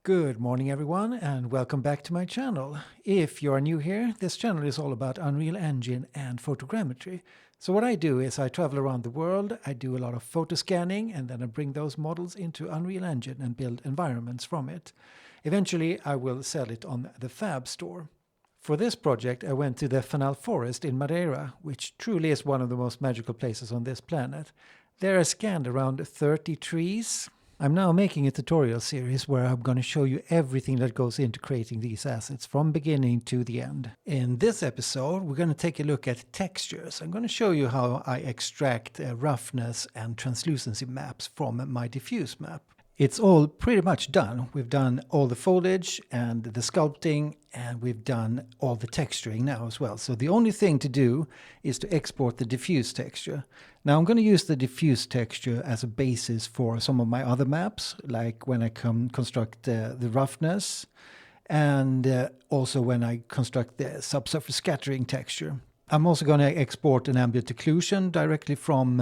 Good morning everyone and welcome back to my channel. If you are new here, this channel is all about Unreal Engine and photogrammetry. So what I do is I travel around the world, I do a lot of photo scanning, and then I bring those models into Unreal Engine and build environments from it. Eventually I will sell it on the Fab store. For this project I went to the Fanal Forest in Madeira, which truly is one of the most magical places on this planet. There I scanned around 30 trees. I'm now making a tutorial series where I'm going to show you everything that goes into creating these assets from beginning to the end. In this episode, we're going to take a look at textures. I'm going to show you how I extract roughness and translucency maps from my diffuse map. It's all pretty much done. We've done all the foliage and the sculpting, and we've done all the texturing now as well. So the only thing to do is to export the diffuse texture. Now I'm going to use the diffuse texture as a basis for some of my other maps, like when I construct the roughness, and also when I construct the subsurface scattering texture. I'm also going to export an ambient occlusion directly from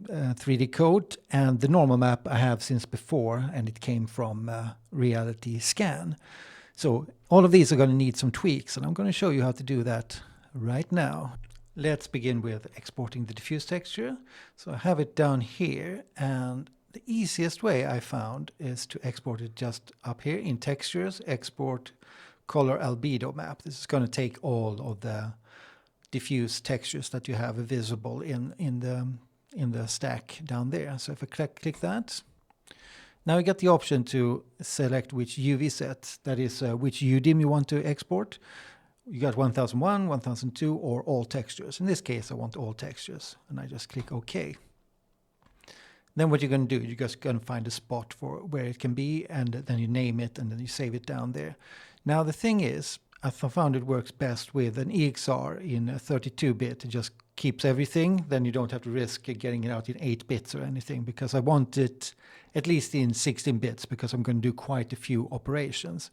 3D code, and the normal map I have since before, and it came from Reality Scan. So all of these are going to need some tweaks, and I'm going to show you how to do that right now. Let's begin with exporting the diffuse texture. So I have it down here, and the easiest way I found is to export it just up here in textures, export color albedo map. This is going to take all of the diffuse textures that you have visible in the stack down there. So if I click that, now you get the option to select which UV set, that is which UDIM you want to export. You got 1001, 1002, or all textures. In this case I want all textures, and I just click OK. Then what you're going to do, you're just going to find a spot for where it can be, and then you name it, and then you save it down there. Now the thing is, I found it works best with an EXR in 32-bit. It just keeps everything. Then you don't have to risk getting it out in 8 bits or anything, because I want it at least in 16 bits because I'm going to do quite a few operations.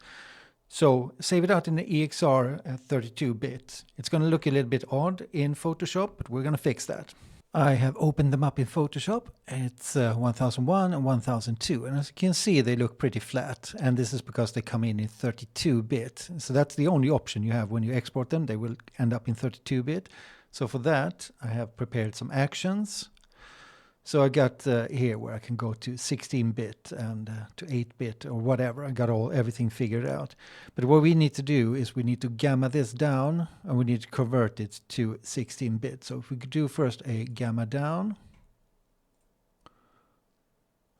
So save it out in the EXR 32-bit. It's going to look a little bit odd in Photoshop, but we're going to fix that. I have opened them up in Photoshop. It's 1001 and 1002, and as you can see they look pretty flat, and this is because they come in 32-bit. So that's the only option you have when you export them. They will end up in 32-bit. So for that I have prepared some actions. So I got here where I can go to 16-bit and to 8-bit or whatever. I got everything figured out. But what we need to do is we need to gamma this down, and we need to convert it to 16-bit. So if we could do first a gamma down,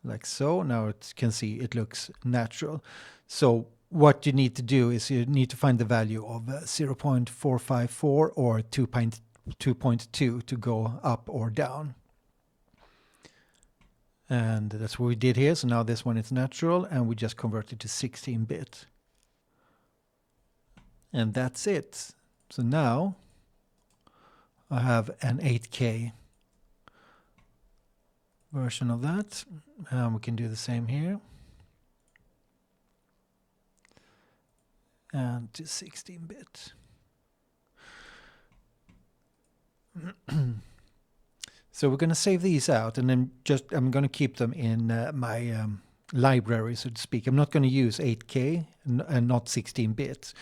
like so. Now it can see it looks natural. So what you need to do is you need to find the value of 0.454 or 2.2 to go up or down. And that's what we did here. So now this one is natural, and we just convert it to 16-bit. And that's it. So now I have an 8K version of that. And we can do the same here. And to 16-bit. So we're going to save these out, and then I'm going to keep them in my library, so to speak. I'm not going to use 8K and not 16-bit.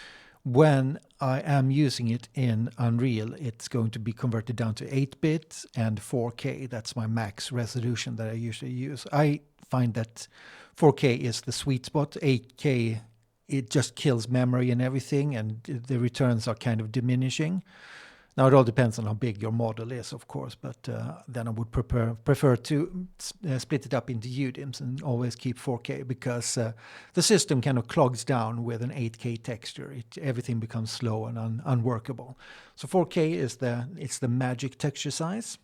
When I am using it in Unreal, it's going to be converted down to 8-bit and 4K. That's my max resolution that I usually use. I find that 4K is the sweet spot. 8K, it just kills memory and everything, and the returns are kind of diminishing. Now it all depends on how big your model is, of course, but then I would prefer to split it up into UDIMs and always keep 4K, because the system kind of clogs down with an 8K texture. Everything becomes slow and unworkable. So 4K is the magic texture size.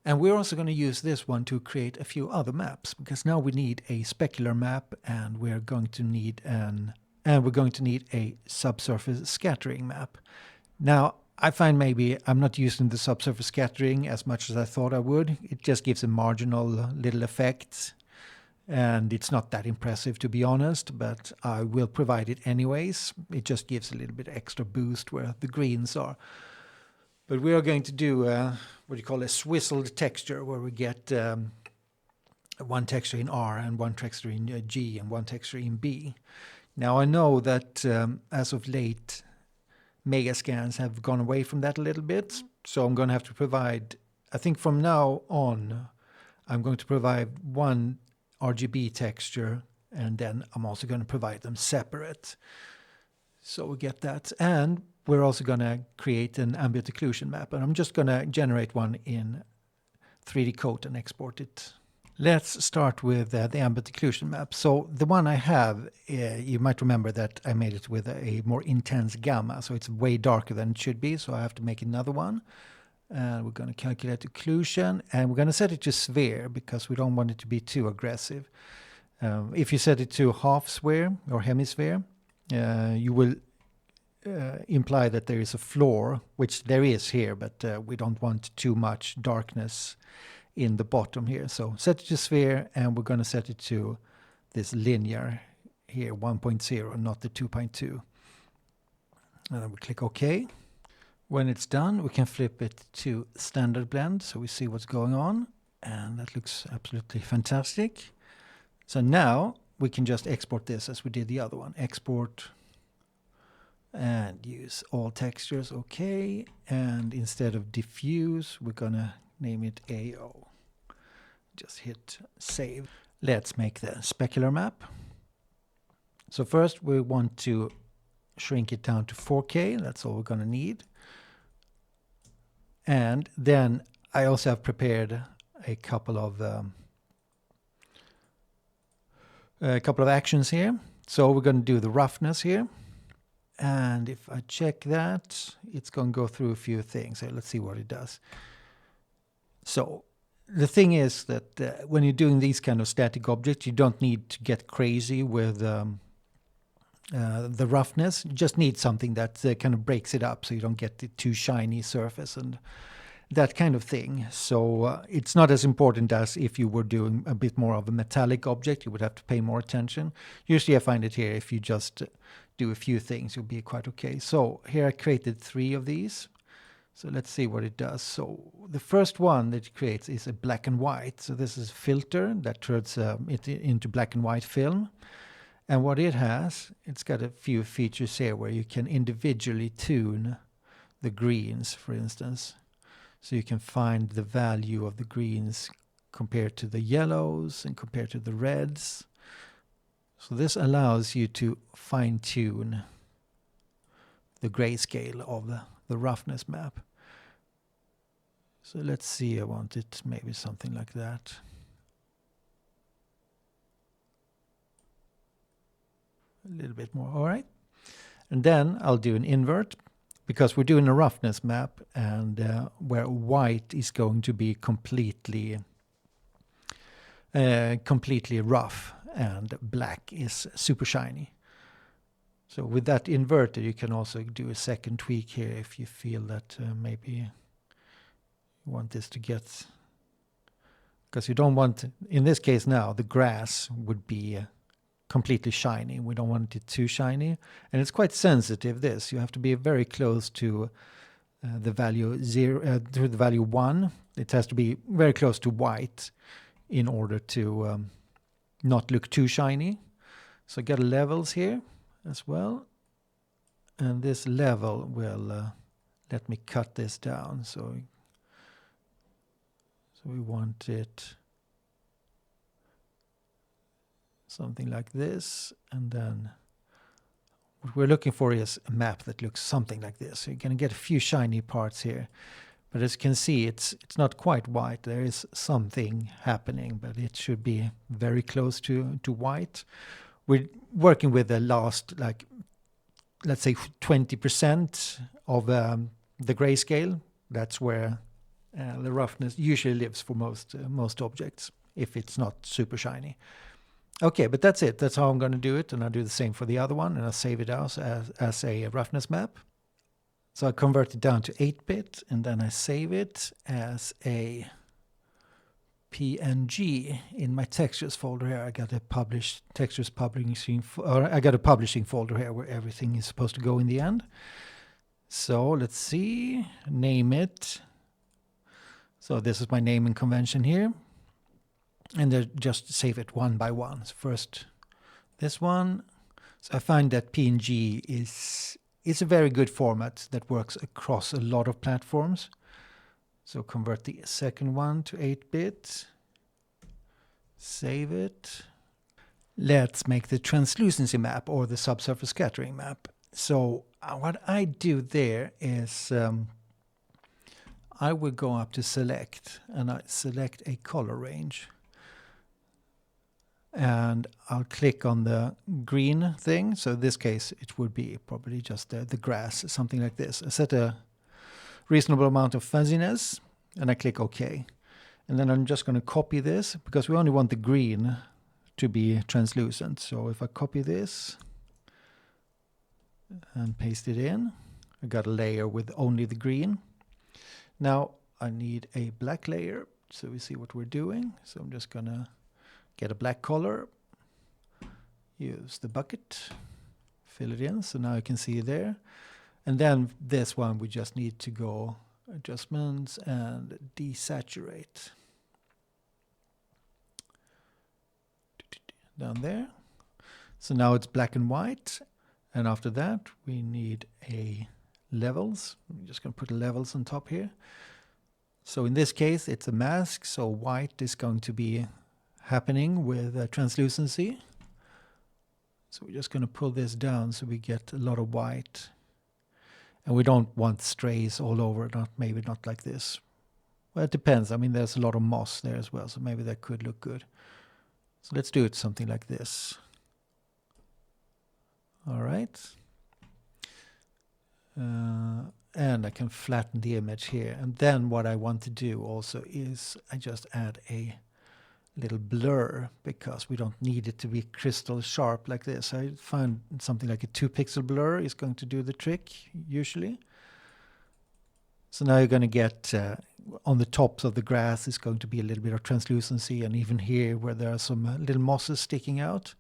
And we're also going to use this one to create a few other maps, because now we need a specular map, and we're going to need a subsurface scattering map. Now, I find maybe I'm not using the subsurface scattering as much as I thought I would. It just gives a marginal little effect, and it's not that impressive, to be honest, but I will provide it anyways. It just gives a little bit extra boost where the greens are. But we are going to do what you call a swizzled texture, where we get one texture in R and one texture in G and one texture in B. Now I know that as of late, Megascans have gone away from that a little bit, so I'm going to have to provide, I think from now on, I'm going to provide one RGB texture, and then I'm also going to provide them separate. So we get that. And we're also going to create an ambient occlusion map, and I'm just going to generate one in 3D Coat and export it. Let's start with the ambient occlusion map. So the one I have, you might remember that I made it with a more intense gamma, so it's way darker than it should be, so I have to make another one. And we're going to calculate occlusion, and we're going to set it to sphere because we don't want it to be too aggressive. If you set it to half sphere or hemisphere, you will imply that there is a floor, which there is here, but we don't want too much darkness in the bottom here. So set it to sphere, and we're going to set it to this linear here, 1.0, not the 2.2. And then we click OK. When it's done, we can flip it to standard blend, so we see what's going on, and that looks absolutely fantastic. So now we can just export this as we did the other one. Export and use all textures, OK. And instead of diffuse, we're gonna name it AO. Just hit save. Let's make the specular map. So first we want to shrink it down to 4K. That's all we're gonna need. And then I also have prepared a couple of actions here. So we're going to do the roughness here. And if I check that, it's going to go through a few things. So let's see what it does. So the thing is that when you're doing these kind of static objects, you don't need to get crazy with the roughness. You just need something that kind of breaks it up so you don't get the too shiny surface and that kind of thing. So it's not as important as if you were doing a bit more of a metallic object. You would have to pay more attention. Usually I find it here, if you just do a few things, you'll be quite okay. So here I created 3 of these. So let's see what it does. So the first one that it creates is a black and white. So this is a filter that turns it into black and white film. And what it has, it's got a few features here where you can individually tune the greens, for instance. So you can find the value of the greens compared to the yellows and compared to the reds. So this allows you to fine-tune the grayscale of the roughness map. So let's see, I want it maybe something like that. A little bit more, all right. And then I'll do an invert, because we're doing a roughness map, and where white is going to be completely rough and black is super shiny. So with that inverted, you can also do a second tweak here if you feel that maybe you want this to get, because you don't want, in this case now, the grass would be completely shiny. We don't want it too shiny, and it's quite sensitive. This you have to be very close to the value 0 to the value 1. It has to be very close to white in order to not look too shiny. So get levels here as well, and this level will let me cut this down. So we want it something like this, and then what we're looking for is a map that looks something like this. So you're going to get a few shiny parts here, but as you can see, it's not quite white. There is something happening, but it should be very close to white. We're working with the last, like, let's say 20% of the grayscale. That's where the roughness usually lives for most objects, if it's not super shiny. Okay, but that's it. That's how I'm going to do it, and I'll do the same for the other one, and I'll save it as a roughness map. So I convert it down to 8-bit, and then I save it as a PNG in my textures folder here. I got a textures publishing, or I got a publishing folder here where everything is supposed to go in the end. So let's see, name it. So this is my naming convention here. and then just save it one by one. So first this one. So I find that PNG is a very good format that works across a lot of platforms. So convert the second one to 8-bit. Save it. Let's make the translucency map, or the subsurface scattering map. So what I do there is I will go up to select, and I select a color range. And I'll click on the green thing. So in this case, it would be probably just the grass, something like this. I set a reasonable amount of fuzziness, and I click OK. And then I'm just going to copy this, because we only want the green to be translucent. So if I copy this and paste it in, I got a layer with only the green. Now I need a black layer, so we see what we're doing. So I'm just going to get a black color, use the bucket, fill it in, so now you can see it there. And then this one, we just need to go adjustments and desaturate. Down there. So now it's black and white. And after that, we need a levels. I'm just going to put levels on top here. So in this case, it's a mask, so white is going to be happening with translucency. So we're just going to pull this down so we get a lot of white. And we don't want strays all over, maybe not like this. Well, it depends. I mean, there's a lot of moss there as well, so maybe that could look good. So let's do it something like this. All right. And I can flatten the image here. And then what I want to do also is I just add a little blur, because we don't need it to be crystal sharp like this. I find something like a 2-pixel blur is going to do the trick usually. So now you're going to get on the tops of the grass is going to be a little bit of translucency, and even here where there are some little mosses sticking out,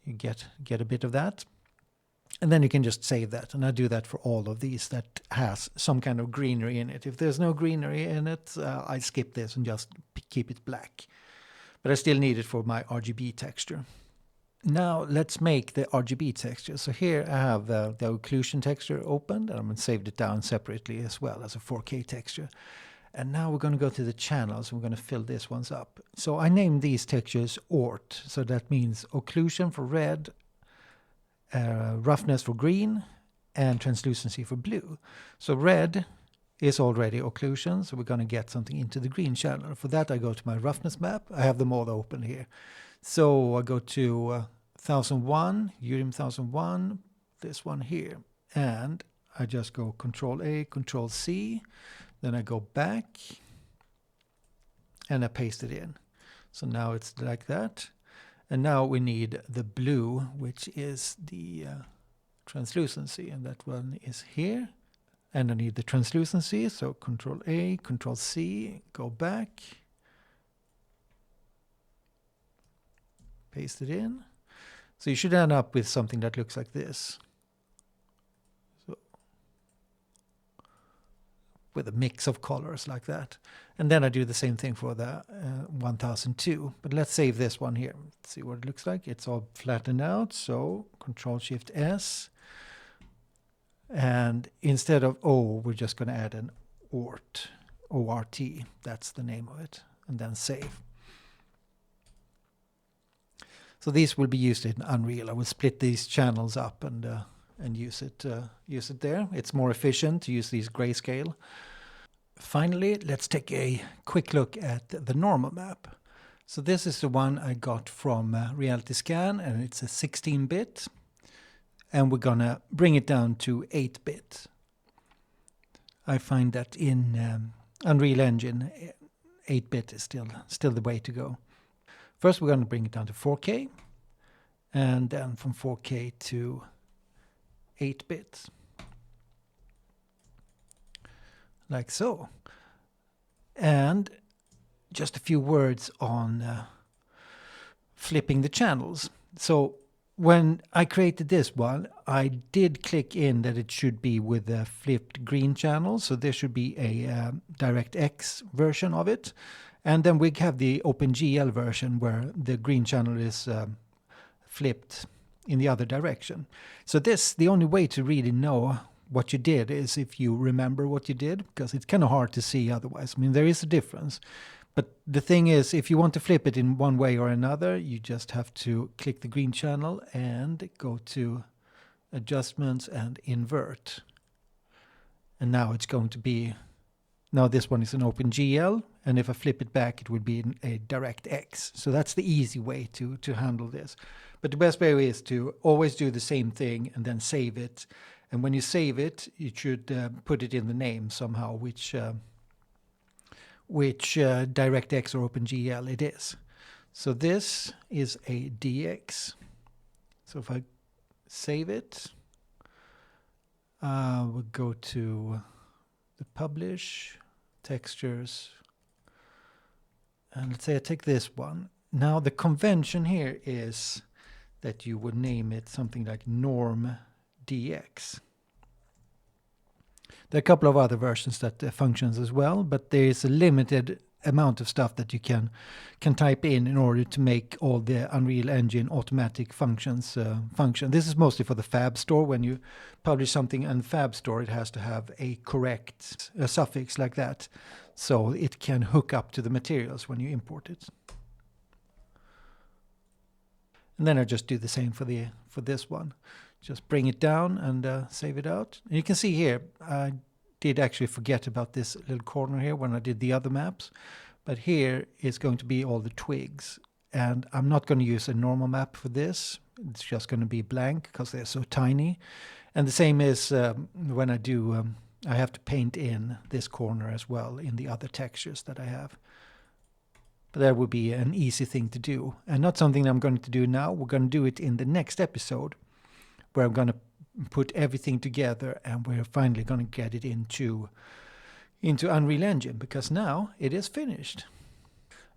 you get a bit of that. And then you can just save that, and I do that for all of these that has some kind of greenery in it. If there's no greenery in it, I skip this and just keep it black. But I still need it for my RGB texture. Now let's make the RGB texture. So here I have the occlusion texture opened, and I'm going to save it down separately as well as a 4K texture. And now we're going to go to the channels, and we're going to fill this ones up. So I named these textures ORT, so that means occlusion for red, roughness for green, and translucency for blue. So red is already occlusion, so we're going to get something into the green channel. For that, I go to my roughness map. I have them all open here. So I go to 1001, URIM 1001, this one here, and I just go Control A, Control C, then I go back, and I paste it in. So now it's like that. And now we need the blue, which is the translucency, and that one is here. And I need the translucency, so Control A, Control C, go back, paste it in. So you should end up with something that looks like this. So, with a mix of colors like that. And then I do the same thing for the 1002. But let's save this one here. Let's see what it looks like. It's all flattened out. So Control-Shift-S. And instead of O, we're just going to add an ORT. O-R-T. That's the name of it. And then save. So these will be used in Unreal. I will split these channels up and use it there. It's more efficient to use these grayscale. Finally, let's take a quick look at the normal map. So this is the one I got from Reality Scan, and it's a 16-bit. And we're going to bring it down to 8-bit. I find that in Unreal Engine, 8-bit is still the way to go. First, we're going to bring it down to 4K, and then from 4K to 8-bit. Like so. And just a few words on flipping the channels. So when I created this one, I did click in that it should be with a flipped green channel. So there should be a DirectX version of it. And then we have the OpenGL version where the green channel is flipped in the other direction. So the only way to really know what you did is if you remember what you did, because it's kind of hard to see otherwise. I mean, there is a difference. But the thing is, if you want to flip it in one way or another, you just have to click the green channel and go to Adjustments and Invert. And now it's going to be, now this one is an OpenGL, and if I flip it back, it would be a DirectX. So that's the easy way to handle this. But the best way is to always do the same thing and then save it. And when you save it, you should put it in the name somehow, which DirectX or OpenGL it is. So this is a DX. So if I save it, we'll go to the Publish, Textures, and let's say I take this one. Now the convention here is that you would name it something like Norm DX. There are a couple of other versions that functions as well, but there is a limited amount of stuff that you can type in order to make all the Unreal Engine automatic functions function. This is mostly for the Fab Store. When you publish something in Fab Store, it has to have a correct suffix like that, so it can hook up to the materials when you import it. And then I just do the same for this one. Just bring it down and save it out. And you can see here, I did actually forget about this little corner here when I did the other maps. But here is going to be all the twigs. And I'm not going to use a normal map for this. It's just going to be blank because they're so tiny. And the same is when I do, I have to paint in this corner as well in the other textures that I have. But that would be an easy thing to do. And not something that I'm going to do now. We're going to do it in the next episode, where I'm going to put everything together and we're finally going to get it into Unreal Engine, because now it is finished.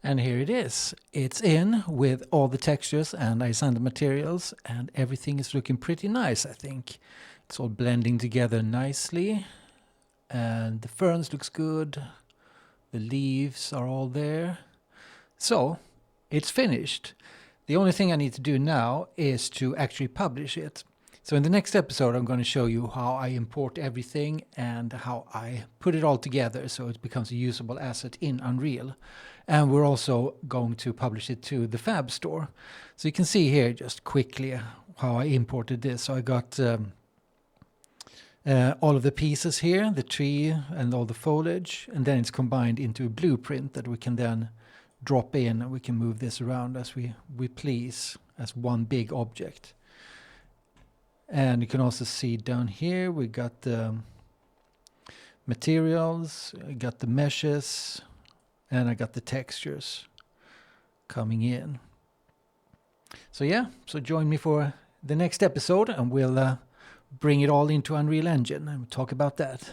And here it is. It's in with all the textures, and I signed the materials, and everything is looking pretty nice, I think. It's all blending together nicely, and the ferns looks good. The leaves are all there. So it's finished. The only thing I need to do now is to actually publish it. So in the next episode, I'm going to show you how I import everything and how I put it all together so it becomes a usable asset in Unreal. And we're also going to publish it to the Fab Store. So you can see here just quickly how I imported this. So I got all of the pieces here, the tree and all the foliage, and then it's combined into a blueprint that we can then drop in, and we can move this around as we please as one big object. And you can also see down here we got the materials, I got the meshes, and I got the textures coming in. So yeah, so join me for the next episode and we'll bring it all into Unreal Engine and talk about that.